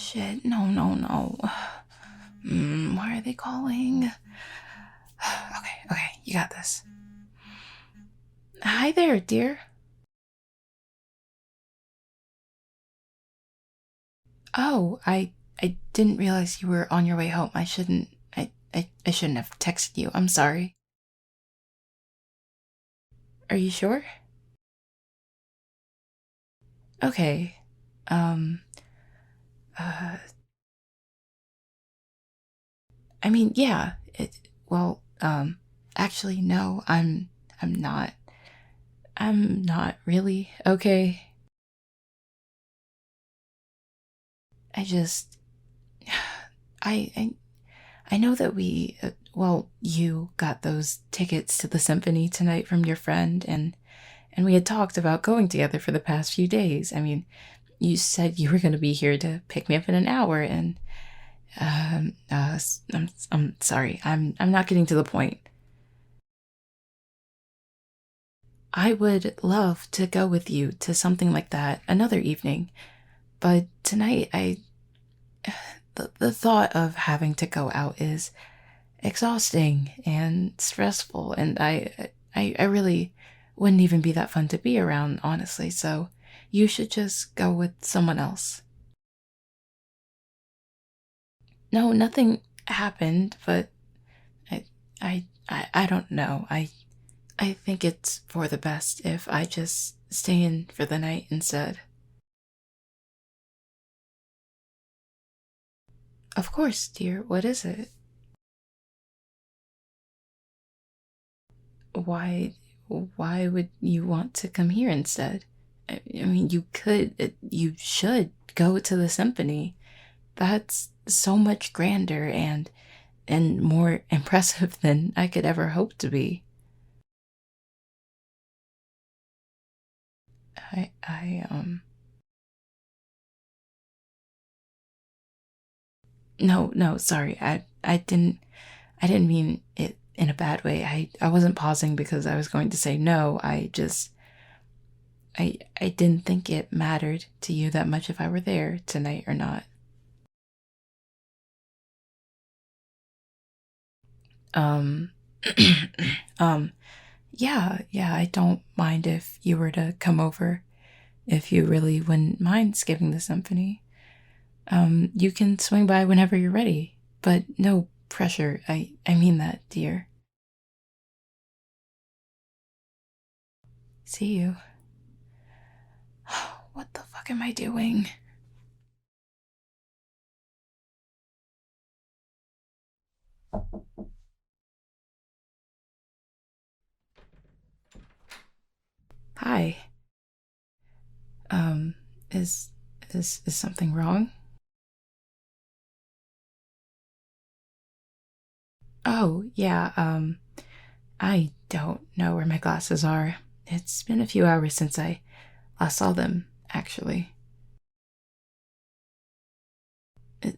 shit. No, no, no. Why are they calling? Okay, you got this. Hi there, dear. Oh, I didn't realize you were on your way home. I shouldn't have texted you. I'm sorry. Are you sure? Okay. Um, uh, I mean, yeah. Well, actually, no, I'm not. I'm not really okay. I just, I, I know that you got those tickets to the symphony tonight from your friend, and we had talked about going together for the past few days. I mean, you said you were going to be here to pick me up in an hour, and I'm sorry, I'm not getting to the point. I would love to go with you to something like that another evening, but tonight the thought of having to go out is exhausting and stressful, and I really wouldn't even be that fun to be around, honestly. So you should just go with someone else. No, nothing happened, but I I don't know. I think it's for the best if I just stay in for the night instead. Of course, dear. What is it? Why why would you want to come here instead? I mean, you should go to the symphony. That's so much grander and more impressive than I could ever hope to be. I no, no, sorry. I didn't mean it in a bad way. I wasn't pausing because I was going to say no. I didn't think it mattered to you that much if I were there tonight or not. Um um yeah, I don't mind if you were to come over if you really wouldn't mind skipping the symphony. You can swing by whenever you're ready, but no pressure. I mean that, dear. See you. What the fuck am I doing? Hi. Um, is is something wrong? Oh, yeah, I don't know where my glasses are. It's been a few hours since I last saw them, actually.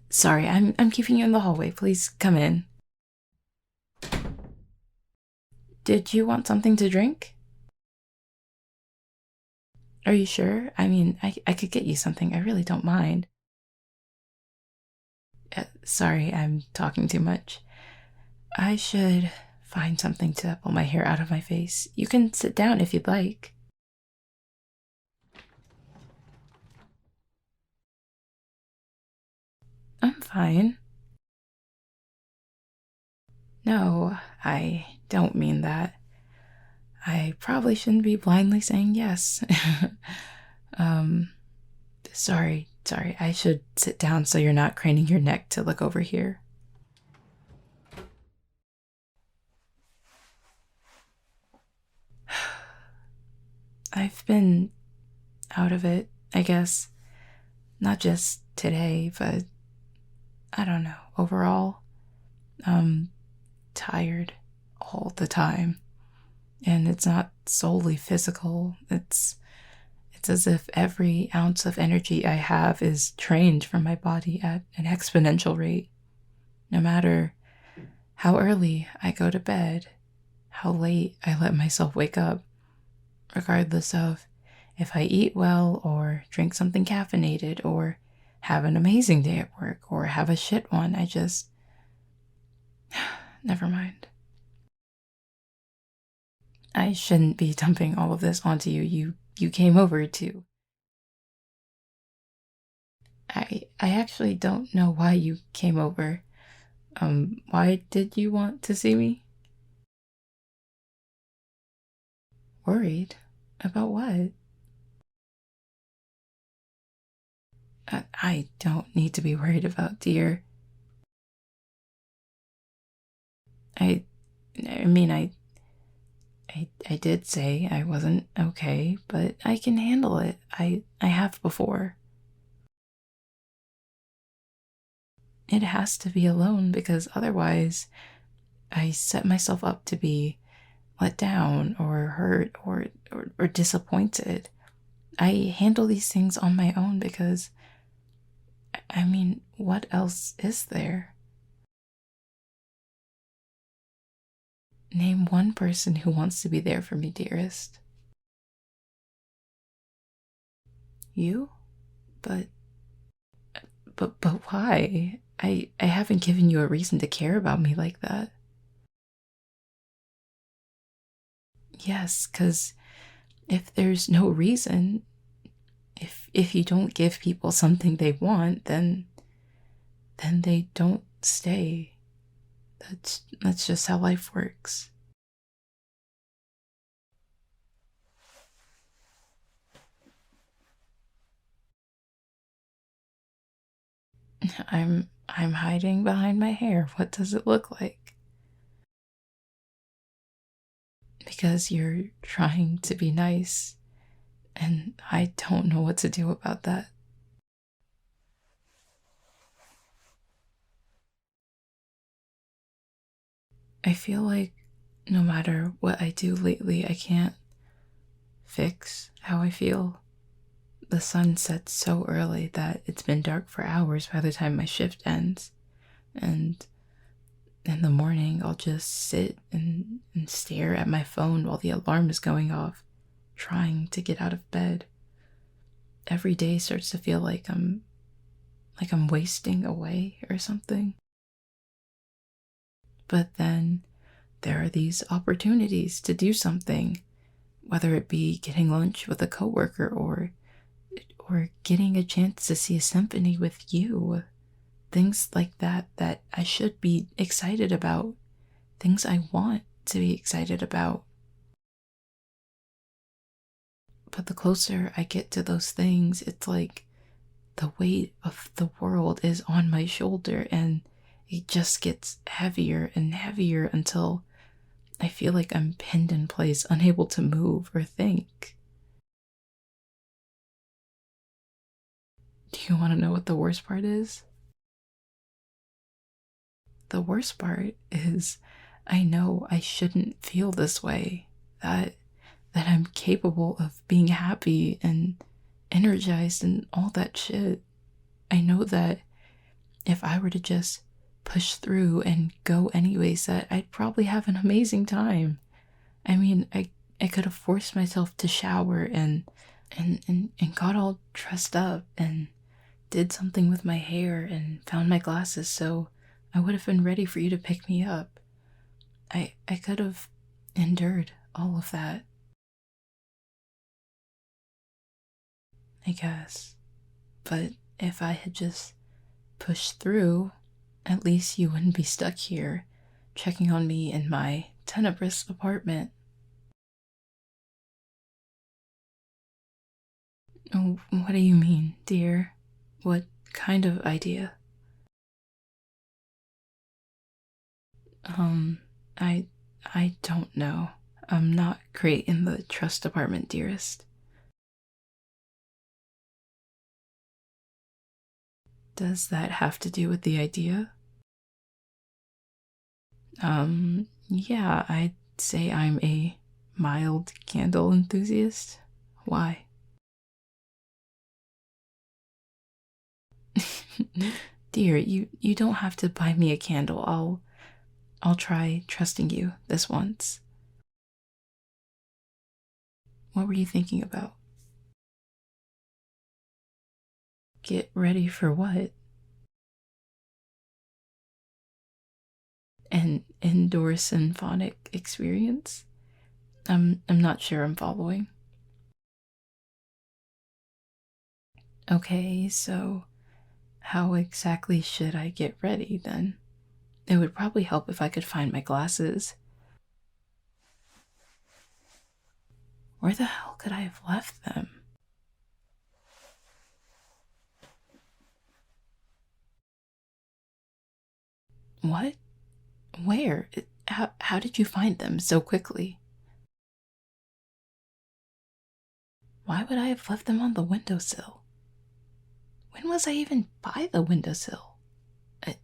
Sorry, I'm keeping you in the hallway. Please come in. Did you want something to drink? Are you sure? I mean, I could get you something. I really don't mind. Sorry, I'm talking too much. I should find something to pull my hair out of my face. You can sit down if you'd like. I'm fine. No, I don't mean that. I probably shouldn't be blindly saying yes. um, sorry. I should sit down so you're not craning your neck to look over here. I've been out of it, I guess. Not just today, but I don't know. Overall, I'm tired all the time. And it's not solely physical. It's as if every ounce of energy I have is drained from my body at an exponential rate. No matter how early I go to bed, how late I let myself wake up, regardless of if I eat well or drink something caffeinated or have an amazing day at work or have a shit one. I just. Never mind. I shouldn't be dumping all of this onto you. You came over to. I actually don't know why you came over. Why did you want to see me? Worried? About what? I don't need to be worried about, dear. I I mean I did say I wasn't okay, but I can handle it. I have before. It has to be alone because otherwise I set myself up to be let down or hurt or disappointed. I handle these things on my own because, I mean, what else is there? Name one person who wants to be there for me, dearest. You? But but why? I haven't given you a reason to care about me like that. Yes, cuz if there's no reason, if you don't give people something they want, then they don't stay. That's just how life works. I'm hiding behind my hair. What does it look like? Because you're trying to be nice, and I don't know what to do about that. I feel like no matter what I do lately, I can't fix how I feel. The sun sets so early that it's been dark for hours by the time my shift ends, and in the morning I'll just sit and stare at my phone while the alarm is going off, trying to get out of bed. Every day starts to feel like I'm wasting away or something. But then there are these opportunities to do something, whether it be getting lunch with a coworker or getting a chance to see a symphony with you. Things like that I should be excited about. Things I want to be excited about. But the closer I get to those things, it's like the weight of the world is on my shoulder and it just gets heavier and heavier until I feel like I'm pinned in place, unable to move or think. Do you want to know what the worst part is? The worst part is I know I shouldn't feel this way. That I'm capable of being happy and energized and all that shit. I know that if I were to just push through and go anyways, that I'd probably have an amazing time. I mean, I could have forced myself to shower and got all dressed up and did something with my hair and found my glasses so I would have been ready for you to pick me up. I could have endured all of that, I guess. But if I had just pushed through, at least you wouldn't be stuck here checking on me in my tenebrous apartment. Oh, what do you mean, dear? What kind of idea? Um, I I don't know. I'm not great in the trust department, dearest. Does that have to do with the idea? Yeah, I'd say I'm a mild candle enthusiast. Why? Dear, you don't have to buy me a candle. I'll try trusting you this once. What were you thinking about? Get ready for what? An indoor symphonic experience? I'm not sure I'm following. Okay, so how exactly should I get ready then? It would probably help if I could find my glasses. Where the hell could I have left them? What? Where? How did you find them so quickly? Why would I have left them on the windowsill? When was I even by the windowsill?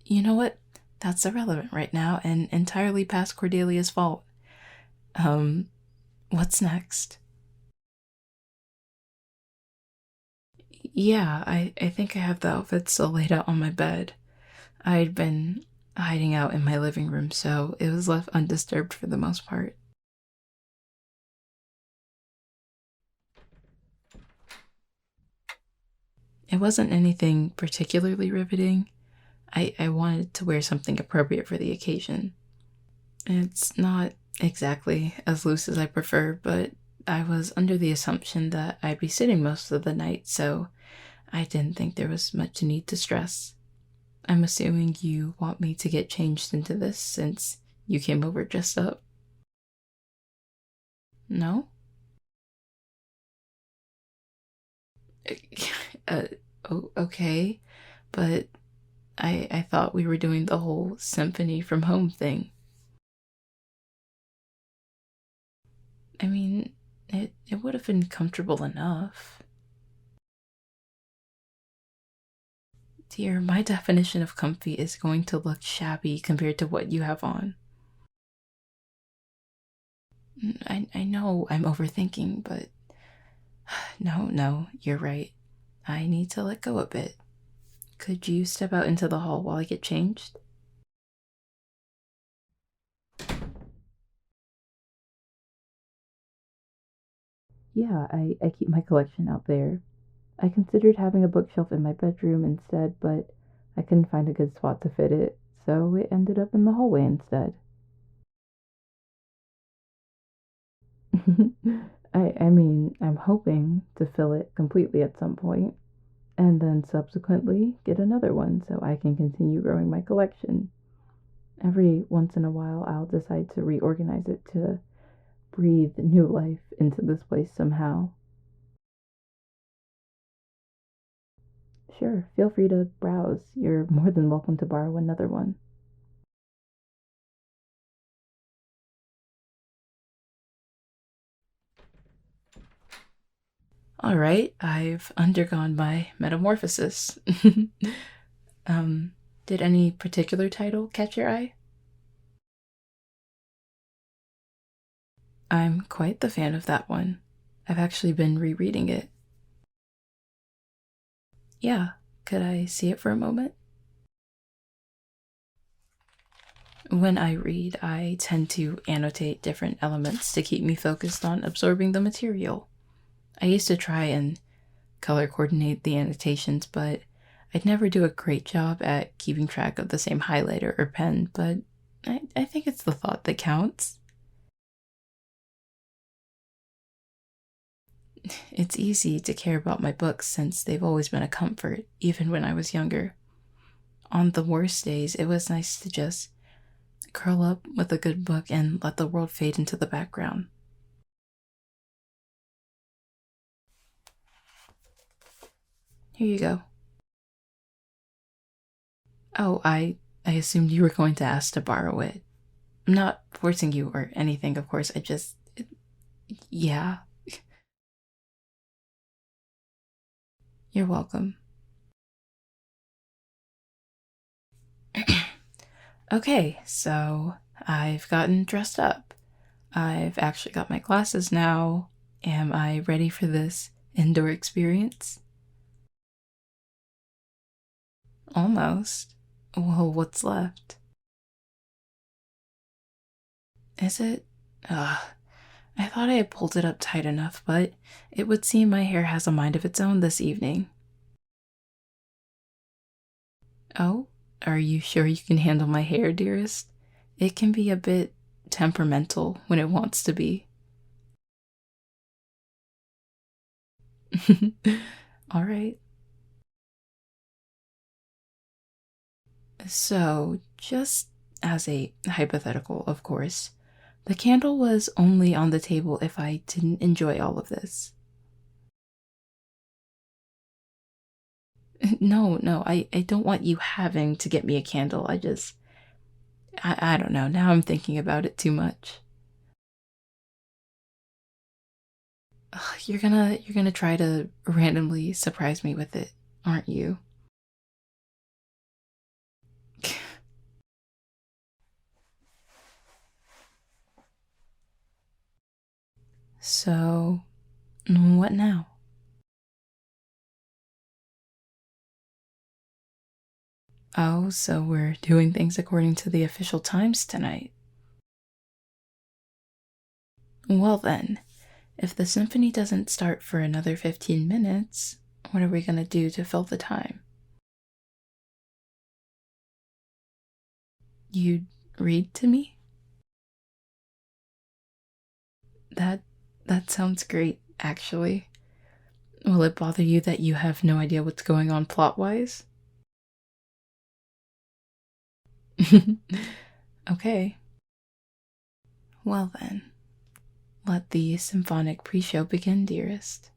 You know what? That's irrelevant right now and entirely past Cordelia's fault. Um, what's next? Yeah, I think I have the outfit still laid out on my bed. I'd been hiding out in my living room, so it was left undisturbed for the most part. It wasn't anything particularly riveting. I wanted to wear something appropriate for the occasion. It's not exactly as loose as I prefer, but I was under the assumption that I'd be sitting most of the night, so I didn't think there was much need to stress. I'm assuming you want me to get changed into this since you came over dressed up. No? uh, okay, but I thought we were doing the whole symphony from home thing. I mean, it would have been comfortable enough. Dear, my definition of comfy is going to look shabby compared to what you have on. I know I'm overthinking, but no, you're right. I need to let go a bit. Could you step out into the hall while I get changed? Yeah, I keep my collection out there. I considered having a bookshelf in my bedroom instead, but I couldn't find a good spot to fit it, so it ended up in the hallway instead. I mean, I'm hoping to fill it completely at some point, and then subsequently get another one so I can continue growing my collection. Every once in a while, I'll decide to reorganize it to breathe new life into this place somehow. Sure, feel free to browse. You're more than welcome to borrow another one. All right, I've undergone my metamorphosis. um, did any particular title catch your eye? I'm quite the fan of that one. I've actually been rereading it. Yeah, could I see it for a moment? When I read, I tend to annotate different elements to keep me focused on absorbing the material. I used to try and color coordinate the annotations, but I'd never do a great job at keeping track of the same highlighter or pen, but I think it's the thought that counts. It's easy to care about my books since they've always been a comfort, even when I was younger. On the worst days, it was nice to just curl up with a good book and let the world fade into the background. Here you go. Oh, I assumed you were going to ask to borrow it. I'm not forcing you or anything, of course. Yeah, you're welcome. Okay, so I've gotten dressed up. I've actually got my glasses now. Am I ready for this indoor experience? Almost. Well, what's left? Is it? Ugh. I thought I had pulled it up tight enough, but it would seem my hair has a mind of its own this evening. Oh, are you sure you can handle my hair, dearest? It can be a bit temperamental when it wants to be. All right. So, just as a hypothetical, of course, the candle was only on the table if I didn't enjoy all of this. No, no, I don't want you having to get me a candle. I don't know. Now I'm thinking about it too much. Ugh, you're gonna try to randomly surprise me with it, aren't you? So, what now? Oh, so we're doing things according to the official times tonight. Well then, if the symphony doesn't start for another 15 minutes, what are we gonna do to fill the time? You'd read to me? That that sounds great, actually. Will it bother you that you have no idea what's going on plot-wise? Okay. Well then, let the symphonic pre-show begin, dearest.